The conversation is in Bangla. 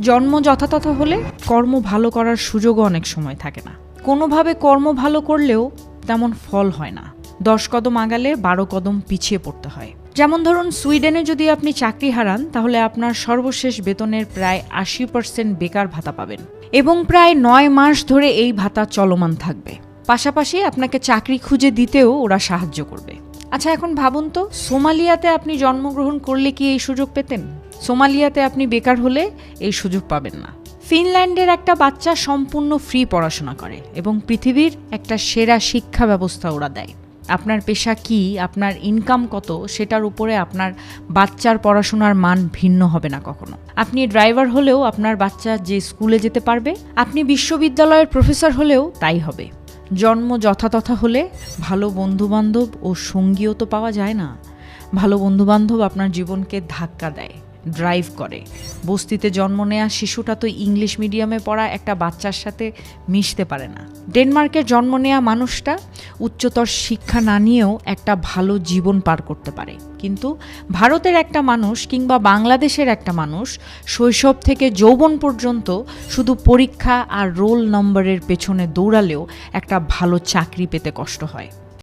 জন্ম যথাতথ হলে কর্ম ভালো করার সুযোগও অনেক সময় থাকে না। কোনোভাবে কর্ম ভালো করলেও তেমন ফল হয় না। 10 কদম আগালে 12 কদম পিছিয়ে পড়তে হয়। যেমন ধরুন, সুইডেনে যদি আপনি চাকরি হারান তাহলে আপনার সর্বশেষ বেতনের প্রায় 80% বেকার ভাতা পাবেন এবং প্রায় 9 মাস ধরে এই ভাতা চলমান থাকবে। পাশাপাশি আপনাকে চাকরি খুঁজে দিতেও ওরা সাহায্য করবে। আচ্ছা, এখন ভাবুন তো, সোমালিয়াতে আপনি জন্মগ্রহণ করলে কি এই সুযোগ পেতেন? সোমালিয়াতে আপনি বেকার হলে এই সুযোগ পাবেন না। ফিনল্যান্ডের একটা বাচ্চা সম্পূর্ণ ফ্রি পড়াশোনা করে এবং পৃথিবীর একটা সেরা শিক্ষা ব্যবস্থা ওরা দেয়। আপনার পেশা কি, আপনার ইনকাম কত, সেটার উপরে আপনার বাচ্চার পড়াশোনার মান ভিন্ন হবে না কখনো। আপনি ড্রাইভার হলেও আপনার বাচ্চা যে স্কুলে যেতে পারবে, আপনি বিশ্ববিদ্যালয়ের প্রফেসর হলেও তাই হবে। জন্ম যথাতথা হলে ভালো বন্ধুবান্ধব ও সঙ্গীও তো পাওয়া যায় না। ভালো বন্ধুবান্ধব আপনার জীবনকে ধাক্কা দেয়, ড্রাইভ করে। বস্তিতে জন্ম নেওয়া শিশুটা তো ইংলিশ মিডিয়ামে পড়া একটা বাচ্চার সাথে মিশতে পারে না। ডেনমার্কের জন্ম নেওয়া মানুষটা উচ্চতর শিক্ষা না নিয়েও একটা ভালো জীবন পার করতে পারে। কিন্তু ভারতের একটা মানুষ কিংবা বাংলাদেশের একটা মানুষ শৈশব থেকে যৌবন পর্যন্ত শুধু পরীক্ষা আর রোল নম্বরের পেছনে দৌড়ালেও একটা ভালো চাকরি পেতে কষ্ট হয়।